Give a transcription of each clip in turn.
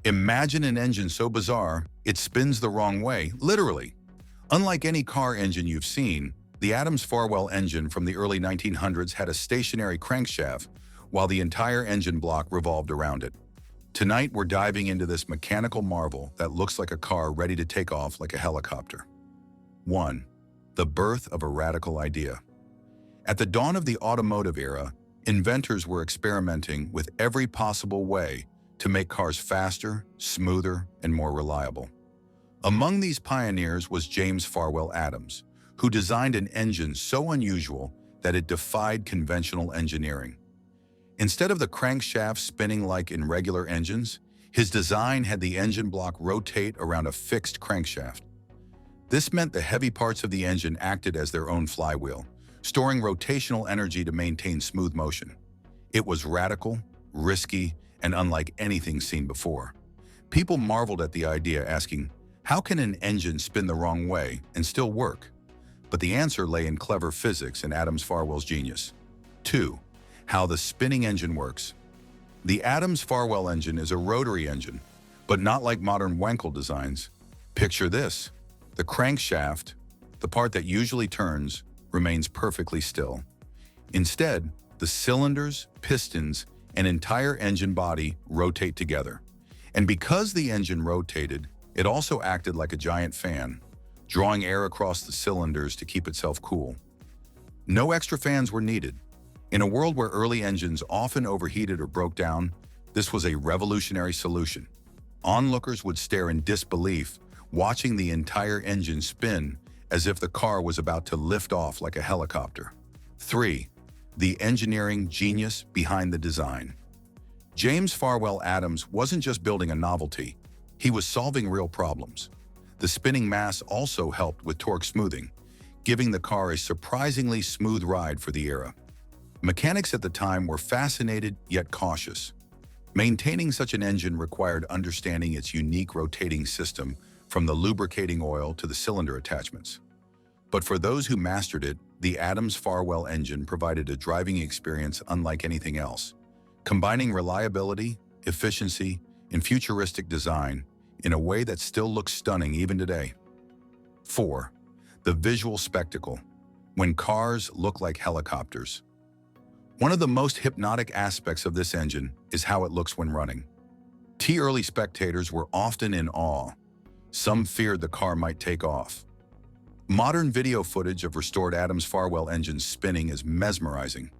Imagine an engine so bizarre, it spins the wrong way, literally. Unlike any car engine you've seen, the Adams-Farwell engine from the early 1900s had a stationary crankshaft, while the entire engine block revolved around it. Tonight, we're diving into this mechanical marvel that looks like a car ready to take off like a helicopter. 1. The birth of a radical idea. At the dawn of the automotive era, inventors were experimenting with every possible way to make cars faster, smoother, and more reliable. Among these pioneers was James Farwell Adams, who designed an engine so unusual that it defied conventional engineering. Instead of the crankshaft spinning like in regular engines, his design had the engine block rotate around a fixed crankshaft. This meant the heavy parts of the engine acted as their own flywheel, storing rotational energy to maintain smooth motion. It was radical, risky, and unlike anything seen before. People marveled at the idea, asking, how can an engine spin the wrong way and still work? But the answer lay in clever physics and Adams-Farwell's genius. 2. How the spinning engine works. The Adams-Farwell engine is a rotary engine, but not like modern Wankel designs. Picture this. The crankshaft, the part that usually turns, remains perfectly still. Instead, the cylinders, pistons, and entire engine body rotate together. And because the engine rotated, it also acted like a giant fan, drawing air across the cylinders to keep itself cool. No extra fans were needed. In a world where early engines often overheated or broke down, this was a revolutionary solution. Onlookers would stare in disbelief, watching the entire engine spin as if the car was about to lift off like a helicopter. 3. The engineering genius behind the design. James Farwell Adams wasn't just building a novelty, he was solving real problems. The spinning mass also helped with torque smoothing, giving the car a surprisingly smooth ride for the era. Mechanics at the time were fascinated yet cautious. Maintaining such an engine required understanding its unique rotating system, from the lubricating oil to the cylinder attachments. But for those who mastered it, the Adams-Farwell engine provided a driving experience unlike anything else, combining reliability, efficiency, and futuristic design in a way that still looks stunning even today. 4. The visual spectacle. When cars look like helicopters. One of the most hypnotic aspects of this engine is how it looks when running. Early spectators were often in awe. Some feared the car might take off. Modern video footage of restored Adams-Farwell engines spinning is mesmerizing.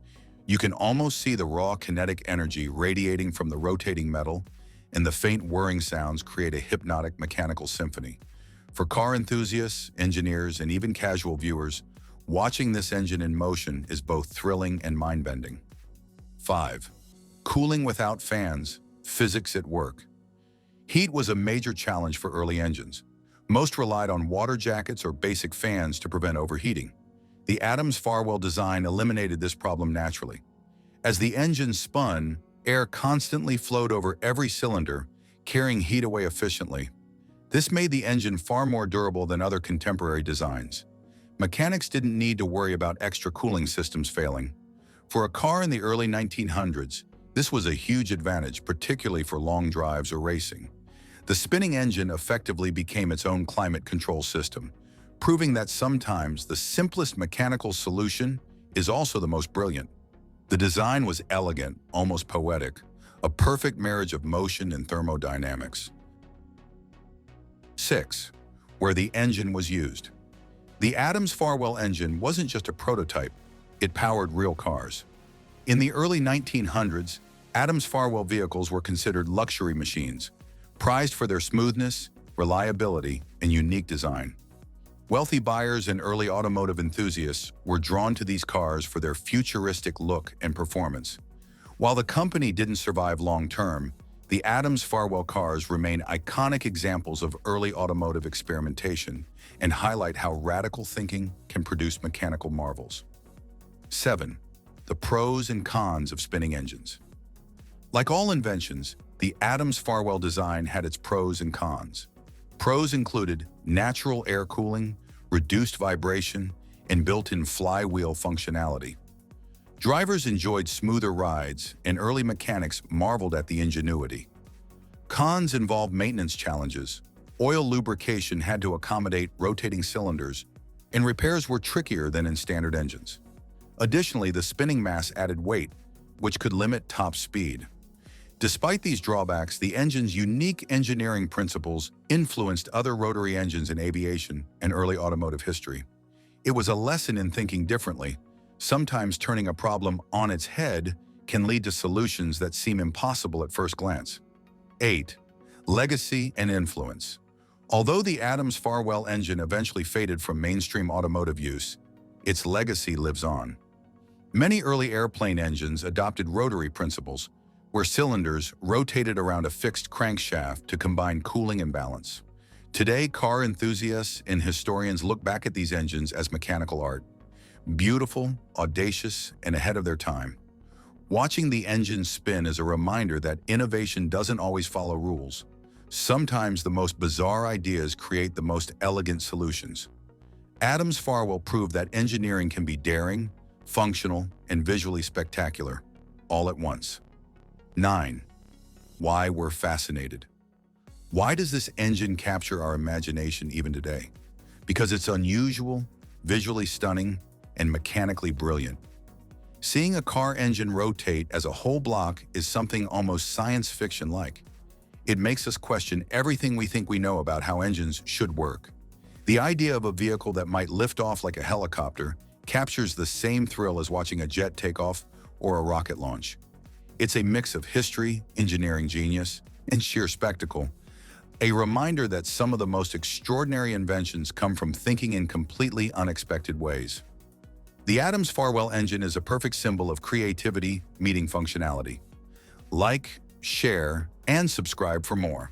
You can almost see the raw kinetic energy radiating from the rotating metal, and the faint whirring sounds create a hypnotic mechanical symphony. For car enthusiasts, engineers, and even casual viewers, watching this engine in motion is both thrilling and mind-bending. 5. Cooling without fans, physics at work. Heat was a major challenge for early engines. Most relied on water jackets or basic fans to prevent overheating. The Adams-Farwell design eliminated this problem naturally. As the engine spun, air constantly flowed over every cylinder, carrying heat away efficiently. This made the engine far more durable than other contemporary designs. Mechanics didn't need to worry about extra cooling systems failing. For a car in the early 1900s, this was a huge advantage, particularly for long drives or racing. The spinning engine effectively became its own climate control system, proving that sometimes the simplest mechanical solution is also the most brilliant. The design was elegant, almost poetic, a perfect marriage of motion and thermodynamics. 6. Where the engine was used. The Adams-Farwell engine wasn't just a prototype, it powered real cars. In the early 1900s, Adams-Farwell vehicles were considered luxury machines, prized for their smoothness, reliability, and unique design. Wealthy buyers and early automotive enthusiasts were drawn to these cars for their futuristic look and performance. While the company didn't survive long-term, the Adams-Farwell cars remain iconic examples of early automotive experimentation and highlight how radical thinking can produce mechanical marvels. 7. The pros and cons of spinning engines. Like all inventions, the Adams-Farwell design had its pros and cons. Pros included natural air cooling, reduced vibration, and built-in flywheel functionality. Drivers enjoyed smoother rides, and early mechanics marveled at the ingenuity. Cons involved maintenance challenges. Oil lubrication had to accommodate rotating cylinders, and repairs were trickier than in standard engines. Additionally, the spinning mass added weight, which could limit top speed. Despite these drawbacks, the engine's unique engineering principles influenced other rotary engines in aviation and early automotive history. It was a lesson in thinking differently. Sometimes turning a problem on its head can lead to solutions that seem impossible at first glance. 8. Legacy and influence. Although the Adams-Farwell engine eventually faded from mainstream automotive use, its legacy lives on. Many early airplane engines adopted rotary principles, where cylinders rotated around a fixed crankshaft to combine cooling and balance. Today, car enthusiasts and historians look back at these engines as mechanical art, beautiful, audacious, and ahead of their time. Watching the engine spin is a reminder that innovation doesn't always follow rules. Sometimes the most bizarre ideas create the most elegant solutions. Adams-Farwell proved that engineering can be daring, functional, and visually spectacular, all at once. 9. Why we're fascinated. Why does this engine capture our imagination even today? Because it's unusual, visually stunning, and mechanically brilliant. Seeing a car engine rotate as a whole block is something almost science fiction-like. It makes us question everything we think we know about how engines should work. The idea of a vehicle that might lift off like a helicopter captures the same thrill as watching a jet take off or a rocket launch. It's a mix of history, engineering genius, and sheer spectacle. A reminder that some of the most extraordinary inventions come from thinking in completely unexpected ways. The Adams-Farwell engine is a perfect symbol of creativity meeting functionality. Like, share, and subscribe for more.